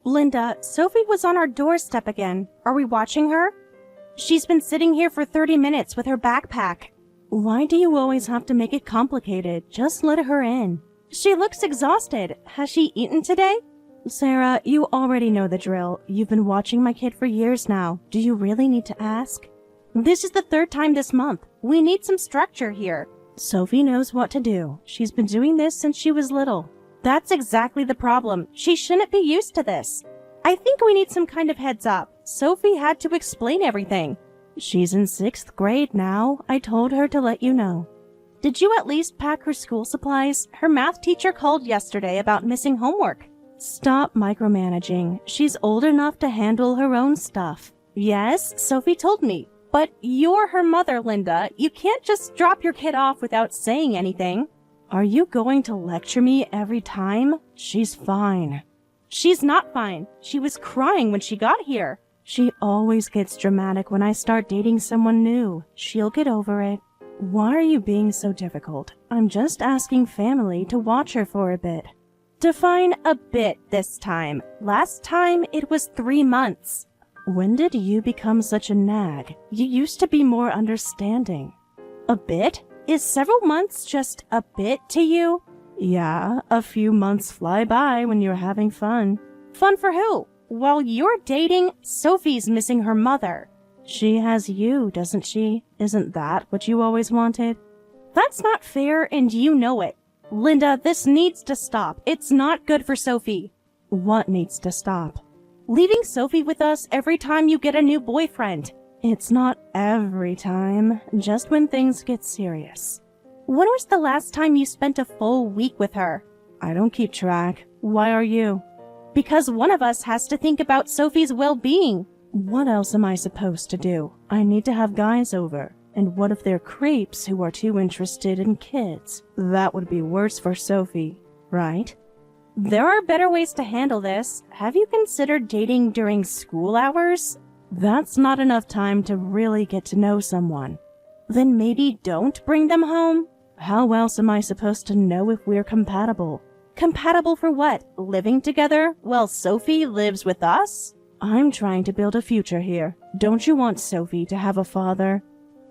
Linda, Sophie was on our doorstep again. Are we watching her? She's been sitting here for 30 minutes with her backpack. Why do you always have to make it complicated? Just let her in. She looks exhausted. Has she eaten today? Sarah, you already know the drill. You've been watching my kid for years now. Do you really need to ask? This is the third time this month. We need some structure here. Sophie knows what to do. She's been doing this since she was little. That's exactly the problem. She shouldn't be used to this. I think we need some kind of heads up. Sophie had to explain everything. She's in 6th grade now. I told her to let you know. Did you at least pack her school supplies? Her math teacher called yesterday about missing homework. Stop micromanaging. She's old enough to handle her own stuff. Yes, Sophie told me. But you're her mother, Linda. You can't just drop your kid off without saying anything. Are you going to lecture me every time? She's fine. She's not fine. She was crying when she got here. She always gets dramatic when I start dating someone new. She'll get over it. Why are you being so difficult? I'm just asking family to watch her for a bit. Define a bit this time. Last time it was 3 months. When did you become such a nag? You used to be more understanding. A bit? Is several months just a bit to you? Yeah, a few months fly by when you're having fun. Fun for who? While you're dating, Sophie's missing her mother. She has you, doesn't she? Isn't that what you always wanted? That's not fair, and you know it. Linda, this needs to stop. It's not good for Sophie. What needs to stop? Leaving Sophie with us every time you get a new boyfriend. It's not every time, just when things get serious. When was the last time you spent a full week with her? I don't keep track. Why are you? Because one of us has to think about Sophie's well-being. What else am I supposed to do? I need to have guys over. And what if they're creeps who are too interested in kids? That would be worse for Sophie, right? There are better ways to handle this. Have you considered dating during school hours? That's not enough time to really get to know someone. Then maybe don't bring them home? How else am I supposed to know if we're compatible? Compatible for what? Living together while Sophie lives with us? I'm trying to build a future here. Don't you want Sophie to have a father?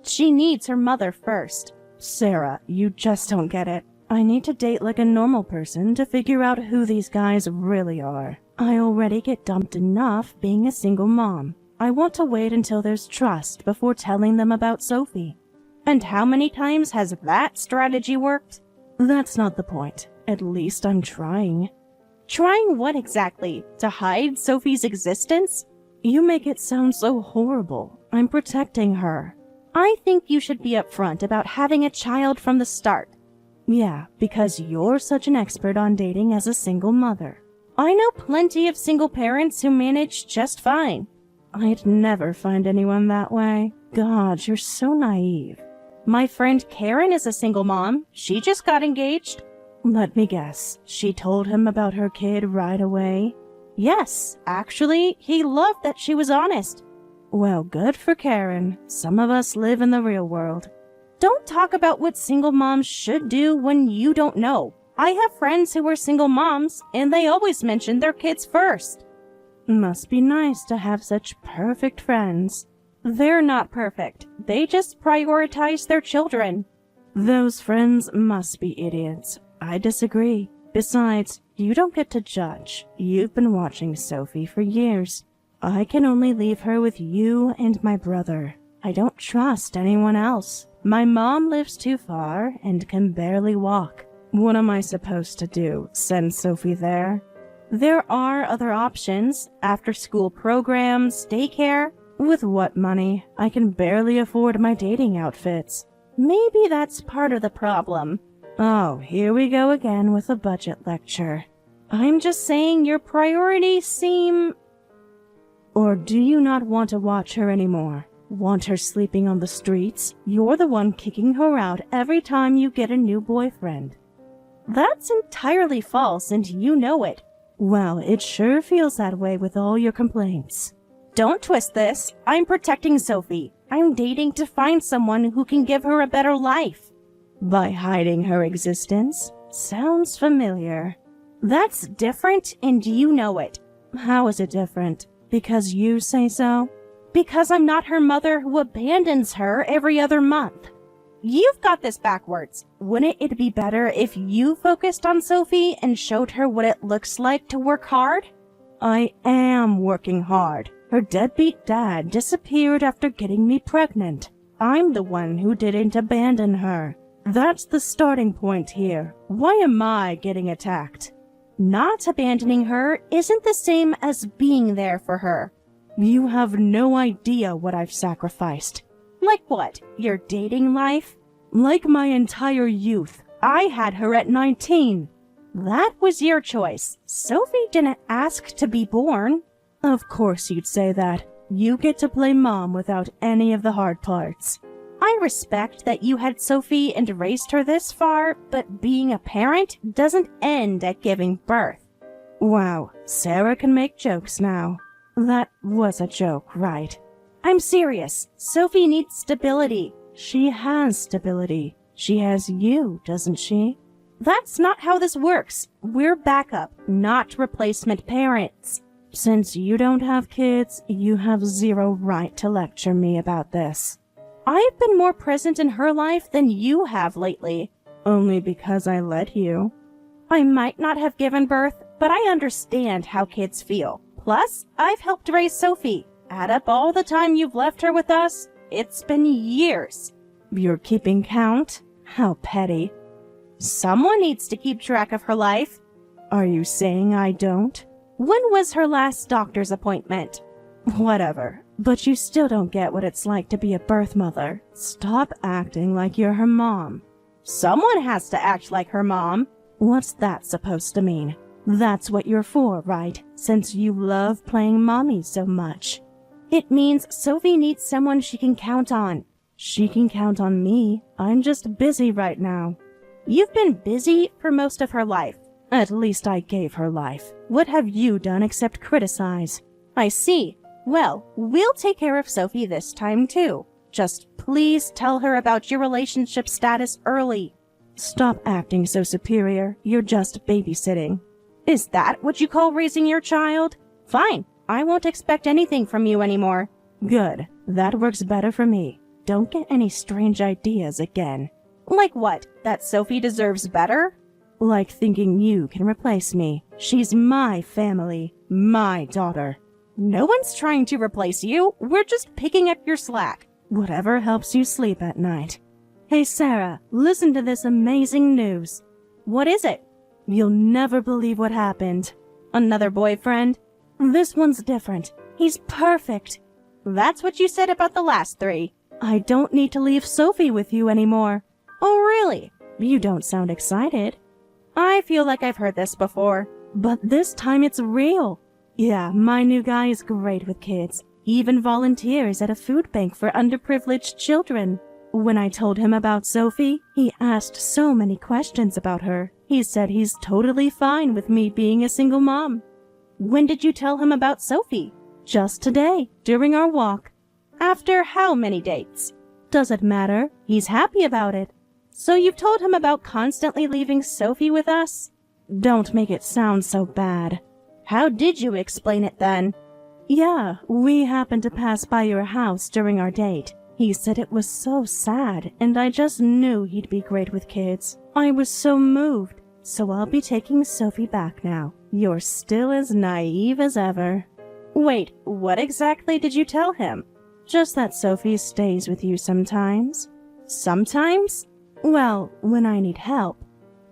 She needs her mother first. Sarah, you just don't get it. I need to date like a normal person to figure out who these guys really are. I already get dumped enough being a single mom. I want to wait until there's trust before telling them about Sophie. And how many times has that strategy worked? That's not the point. At least I'm trying. Trying what exactly? To hide Sophie's existence? You make it sound so horrible. I'm protecting her. I think you should be upfront about having a child from the start. Yeah, because you're such an expert on dating as a single mother. I know plenty of single parents who manage just fine. I'd never find anyone that way. God, you're so naive. My friend Karen is a single mom. She just got engaged. Let me guess. She told him about her kid right away? Yes, actually, he loved that she was honest. Well, good for Karen. Some of us live in the real world. Don't talk about what single moms should do when you don't know. I have friends who are single moms, and they always mention their kids first. Must be nice to have such perfect friends. They're not perfect. They just prioritize their children. Those friends must be idiots. I disagree. Besides, you don't get to judge. You've been watching Sophie for years. I can only leave her with you and my brother. I don't trust anyone else. My mom lives too far and can barely walk. What am I supposed to do? Send Sophie there? There are other options. After-school programs, daycare. With what money? I can barely afford my dating outfits. Maybe that's part of the problem. Oh, here we go again with a budget lecture. I'm just saying your priorities seem... Or do you not want to watch her anymore? Want her sleeping on the streets? You're the one kicking her out every time you get a new boyfriend. That's entirely false, and you know it. Well, it sure feels that way with all your complaints. Don't twist this. I'm protecting Sophie. I'm dating to find someone who can give her a better life. By hiding her existence? Sounds familiar. That's different, and you know it. How is it different? Because you say so? Because I'm not her mother who abandons her every other month. You've got this backwards. Wouldn't it be better if you focused on Sophie and showed her what it looks like to work hard? I am working hard. Her deadbeat dad disappeared after getting me pregnant. I'm the one who didn't abandon her. That's the starting point here. Why am I getting attacked? Not abandoning her isn't the same as being there for her. You have no idea what I've sacrificed. Like what? Your dating life? Like my entire youth. I had her at 19. That was your choice. Sophie didn't ask to be born. Of course you'd say that. You get to play mom without any of the hard parts. I respect that you had Sophie and raised her this far, but being a parent doesn't end at giving birth. Wow, Sarah can make jokes now. That was a joke, right? I'm serious. Sophie needs stability. She has stability. She has you, doesn't she? That's not how this works. We're backup, not replacement parents. Since you don't have kids, you have zero right to lecture me about this. I've been more present in her life than you have lately. Only because I let you. I might not have given birth, but I understand how kids feel. Plus, I've helped raise Sophie. Add up all the time you've left her with us. It's been years. You're keeping count? How petty. Someone needs to keep track of her life. Are you saying I don't? When was her last doctor's appointment? Whatever, but you still don't get what it's like to be a birth mother. Stop acting like you're her mom. Someone has to act like her mom. What's that supposed to mean? That's what you're for, right? Since you love playing mommy so much. It means Sophie needs someone she can count on. She can count on me. I'm just busy right now. You've been busy for most of her life. At least I gave her life. What have you done except criticize? I see. Well, we'll take care of Sophie this time too. Just please tell her about your relationship status early. Stop acting so superior. You're just babysitting. Is that what you call raising your child? Fine. I won't expect anything from you anymore. Good. That works better for me. Don't get any strange ideas again. Like what? That Sophie deserves better? Like thinking you can replace me. She's my family. My daughter. No one's trying to replace you. We're just picking up your slack. Whatever helps you sleep at night. Hey Sarah, listen to this amazing news. What is it? You'll never believe what happened. Another boyfriend? This one's different. He's perfect. That's what you said about the last three. I don't need to leave Sophie with you anymore. Oh really? You don't sound excited. I feel like I've heard this before. But this time it's real. Yeah, my new guy is great with kids. He even volunteers at a food bank for underprivileged children. When I told him about Sophie, he asked so many questions about her. He said he's totally fine with me being a single mom. When did you tell him about Sophie? Just today, during our walk. After how many dates? Doesn't matter. He's happy about it. So you've told him about constantly leaving Sophie with us? Don't make it sound so bad. How did you explain it then? Yeah, we happened to pass by your house during our date. He said it was so sad, and I just knew he'd be great with kids. I was so moved, so I'll be taking Sophie back now. You're still as naive as ever. Wait, what exactly did you tell him? Just that Sophie stays with you sometimes. Sometimes? Well, when I need help.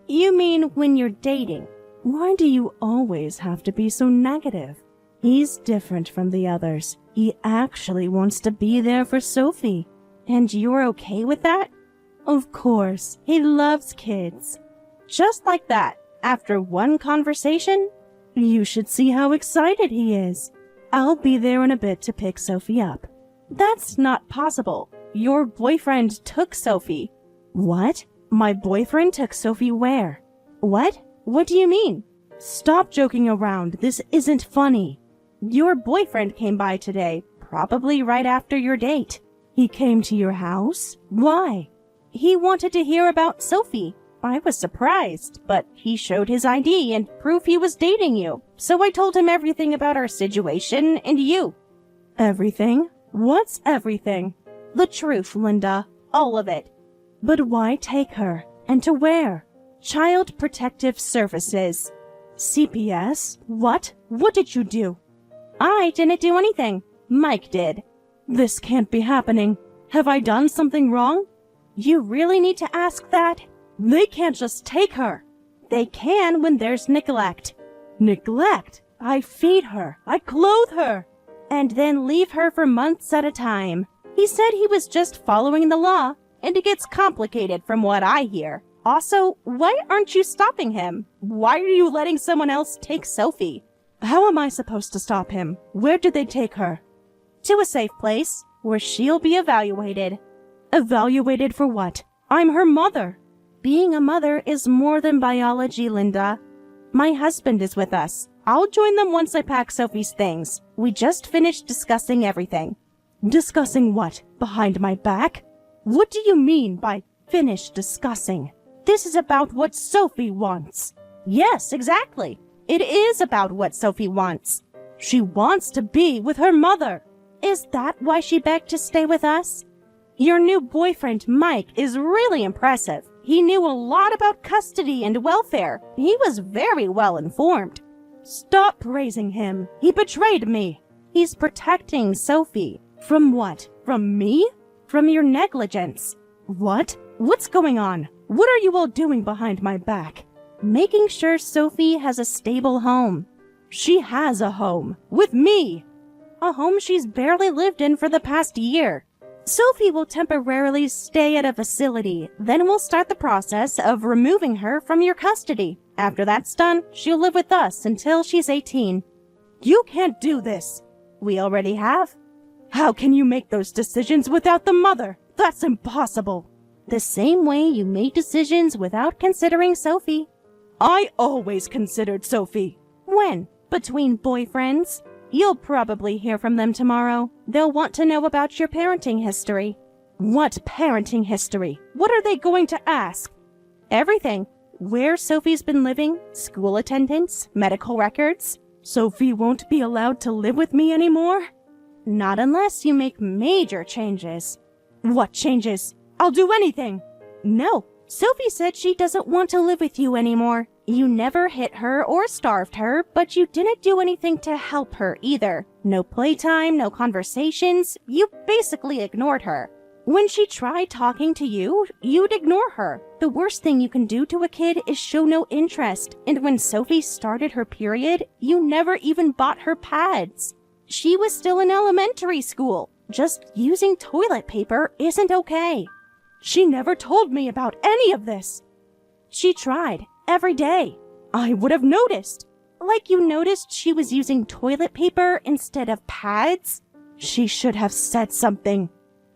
You mean when you're dating? Why do you always have to be so negative? He's different from the others. He actually wants to be there for Sophie. And you're okay with that? Of course. He loves kids. Just like that, after one conversation? You should see how excited he is. I'll be there in a bit to pick Sophie up. That's not possible. Your boyfriend took Sophie. What? My boyfriend took Sophie where? What? What do you mean? Stop joking around. This isn't funny. Your boyfriend came by today, probably right after your date. He came to your house? Why? He wanted to hear about Sophie. I was surprised, but he showed his ID and proof he was dating you. So I told him everything about our situation and you. Everything? What's everything? The truth, Linda. All of it. But why take her? And to where? Child Protective Services. CPS? What? What did you do? I didn't do anything. Mike did. This can't be happening. Have I done something wrong? You really need to ask that? They can't just take her. They can when there's neglect. Neglect? I feed her. I clothe her. And then leave her for months at a time. He said he was just following the law, and it gets complicated from what I hear. Also, why aren't you stopping him? Why are you letting someone else take Sophie? How am I supposed to stop him? Where did they take her? To a safe place, where she'll be evaluated. Evaluated for what? I'm her mother. Being a mother is more than biology, Linda. My husband is with us. I'll join them once I pack Sophie's things. We just finished discussing everything. Discussing what? Behind my back? What do you mean by finished discussing? This is about what Sophie wants. Yes, exactly. It is about what Sophie wants. She wants to be with her mother. Is that why she begged to stay with us? Your new boyfriend, Mike, is really impressive. He knew a lot about custody and welfare. He was very well informed. Stop praising him. He betrayed me. He's protecting Sophie. From what? From me? From your negligence. What? What's going on? What are you all doing behind my back? Making sure Sophie has a stable home. She has a home. With me. A home she's barely lived in for the past year. Sophie will temporarily stay at a facility, then we'll start the process of removing her from your custody. After that's done, she'll live with us until she's 18. You can't do this. We already have. How can you make those decisions without the mother? That's impossible. The same way you made decisions without considering Sophie. I always considered Sophie. When? Between boyfriends? You'll probably hear from them tomorrow. They'll want to know about your parenting history. What parenting history? What are they going to ask? Everything. Where Sophie's been living, school attendance, medical records. Sophie won't be allowed to live with me anymore? Not unless you make major changes. What changes? I'll do anything. No, Sophie said she doesn't want to live with you anymore. You never hit her or starved her, but you didn't do anything to help her either. No playtime, no conversations. You basically ignored her. When she tried talking to you, you'd ignore her. The worst thing you can do to a kid is show no interest. And when Sophie started her period, you never even bought her pads. She was still in elementary school. Just using toilet paper isn't okay. She never told me about any of this. She tried. Every day. I would have noticed. Like you noticed she was using toilet paper instead of pads? She should have said something.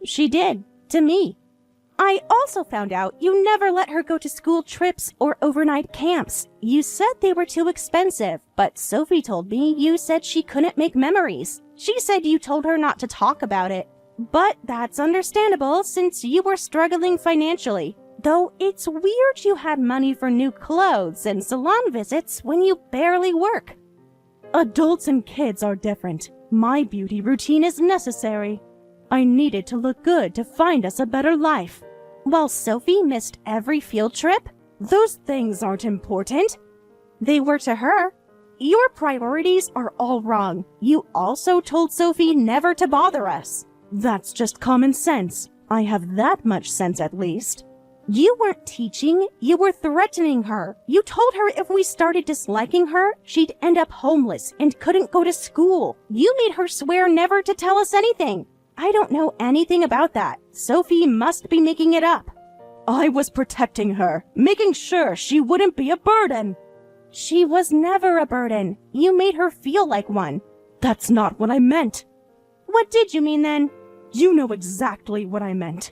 She did. To me. I also found out you never let her go to school trips or overnight camps. You said they were too expensive, but Sophie told me you said she couldn't make memories. She said you told her not to talk about it. But that's understandable since you were struggling financially. Though it's weird you had money for new clothes and salon visits when you barely work. Adults and kids are different. My beauty routine is necessary. I needed to look good to find us a better life. While Sophie missed every field trip, those things aren't important. They were to her. Your priorities are all wrong. You also told Sophie never to bother us. That's just common sense. I have that much sense at least. You weren't teaching, you were threatening her. You told her if we started disliking her, she'd end up homeless and couldn't go to school. You made her swear never to tell us anything. I don't know anything about that. Sophie must be making it up. I was protecting her, making sure she wouldn't be a burden. She was never a burden. You made her feel like one. That's not what I meant. What did you mean then? You know exactly what I meant.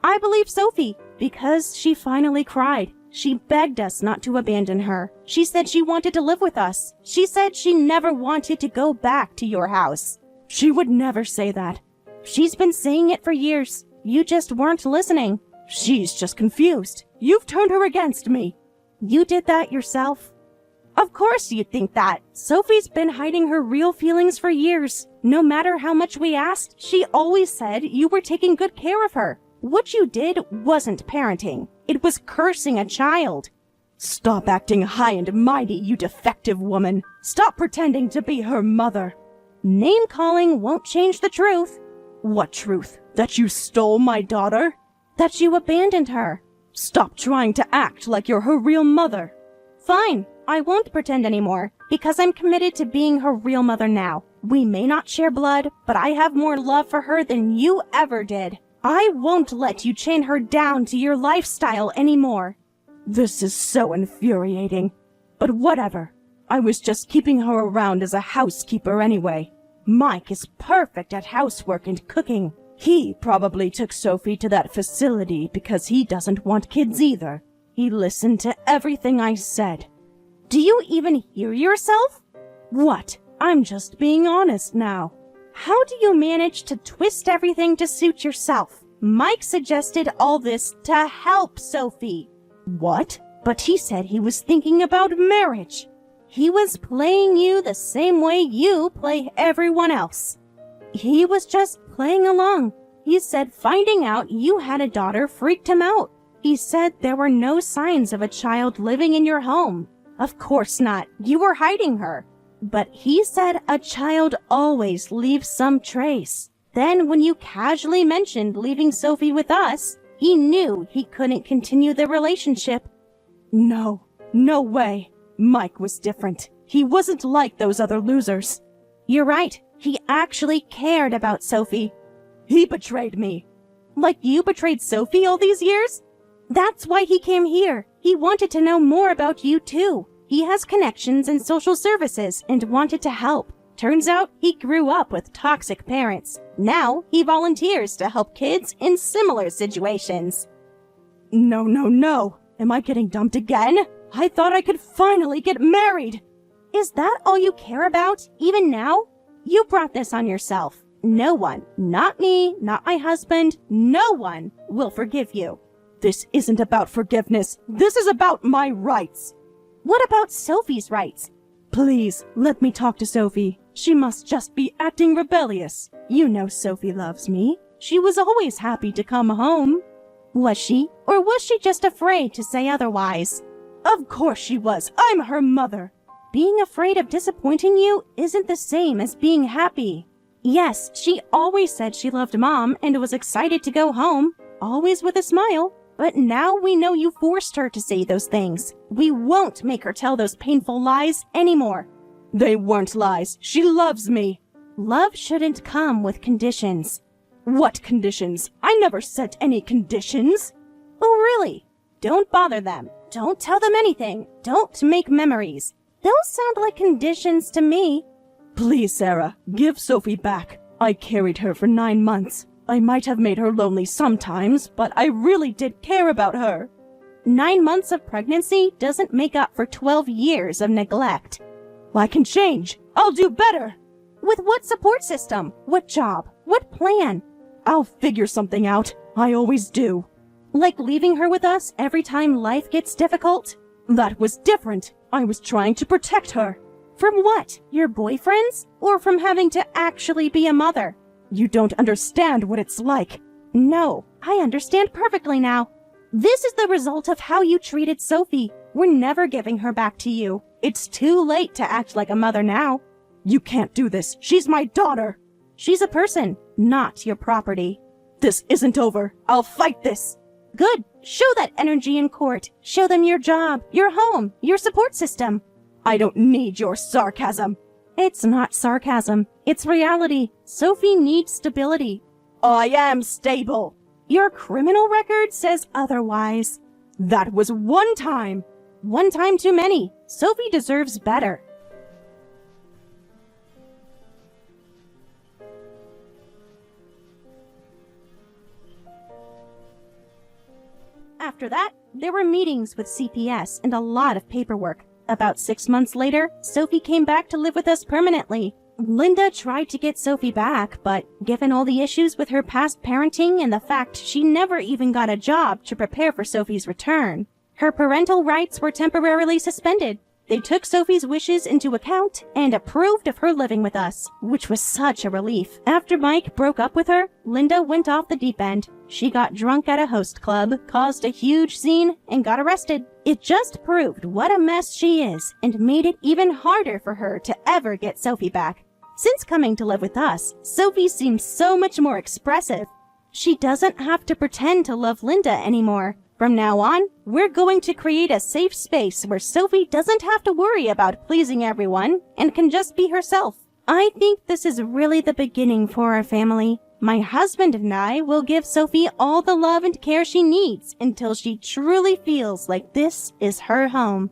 I believe Sophie, because she finally cried. She begged us not to abandon her. She said she wanted to live with us. She said she never wanted to go back to your house. She would never say that. She's been saying it for years. You just weren't listening. She's just confused. You've turned her against me. You did that yourself. Of course you'd think that. Sophie's been hiding her real feelings for years. No matter how much we asked, she always said you were taking good care of her. What you did wasn't parenting. It was cursing a child. Stop acting high and mighty, you defective woman. Stop pretending to be her mother. Name-calling won't change the truth. What truth? That you stole my daughter? That you abandoned her. Stop trying to act like you're her real mother. Fine, I won't pretend anymore, because I'm committed to being her real mother now. We may not share blood, but I have more love for her than you ever did. I won't let you chain her down to your lifestyle anymore. This is so infuriating. But whatever. I was just keeping her around as a housekeeper anyway. Mike is perfect at housework and cooking. He probably took Sophie to that facility because he doesn't want kids either. He listened to everything I said. Do you even hear yourself? What? I'm just being honest now. How do you manage to twist everything to suit yourself? Mike suggested all this to help Sophie. What? But he said he was thinking about marriage. He was playing you the same way you play everyone else. He was just playing along. He said finding out you had a daughter freaked him out. He said there were no signs of a child living in your home. Of course not. You were hiding her. But he said a child always leaves some trace. Then when you casually mentioned leaving Sophie with us, he knew he couldn't continue the relationship. No way. Mike was different. He wasn't like those other losers. You're right. He actually cared about Sophie. He betrayed me. Like you betrayed Sophie all these years? That's why he came here. He wanted to know more about you too. He has connections in social services and wanted to help. Turns out he grew up with toxic parents. Now he volunteers to help kids in similar situations. No. Am I getting dumped again? I thought I could finally get married. Is that all you care about, even now? You brought this on yourself. No one, not me, not my husband, no one will forgive you. This isn't about forgiveness. This is about my rights. What about Sophie's rights? Please, let me talk to Sophie. She must just be acting rebellious. You know Sophie loves me. She was always happy to come home. Was she? Or was she just afraid to say otherwise? Of course she was. I'm her mother. Being afraid of disappointing you isn't the same as being happy. Yes, she always said she loved Mom and was excited to go home, always with a smile. But now we know you forced her to say those things. We won't make her tell those painful lies anymore. They weren't lies. She loves me. Love shouldn't come with conditions. What conditions? I never set any conditions. Oh, really? Don't bother them. Don't tell them anything. Don't make memories. Those sound like conditions to me. Please, Sarah, give Sophie back. I carried her for 9 months. I might have made her lonely sometimes, but I really did care about her. 9 months of pregnancy doesn't make up for 12 years of neglect. I can change. I'll do better. With what support system? What job? What plan? I'll figure something out. I always do. Like leaving her with us every time life gets difficult? That was different. I was trying to protect her. From what? Your boyfriends? Or from having to actually be a mother? You don't understand what it's like. No, I understand perfectly now. This is the result of how you treated Sophie. We're never giving her back to you. It's too late to act like a mother now. You can't do this. She's my daughter. She's a person, not your property. This isn't over. I'll fight this. Good. Show that energy in court. Show them your job, your home, your support system. I don't need your sarcasm. It's not sarcasm. It's reality. Sophie needs stability. I am stable. Your criminal record says otherwise. That was one time. One time too many. Sophie deserves better. After that, there were meetings with CPS and a lot of paperwork. About 6 months later, Sophie came back to live with us permanently. Linda tried to get Sophie back, but given all the issues with her past parenting and the fact she never even got a job to prepare for Sophie's return, her parental rights were temporarily suspended. They took Sophie's wishes into account and approved of her living with us, which was such a relief. After Mike broke up with her, Linda went off the deep end. She got drunk at a host club, caused a huge scene, and got arrested. It just proved what a mess she is and made it even harder for her to ever get Sophie back. Since coming to live with us, Sophie seems so much more expressive. She doesn't have to pretend to love Linda anymore. From now on, we're going to create a safe space where Sophie doesn't have to worry about pleasing everyone and can just be herself. I think this is really the beginning for our family. My husband and I will give Sophie all the love and care she needs until she truly feels like this is her home.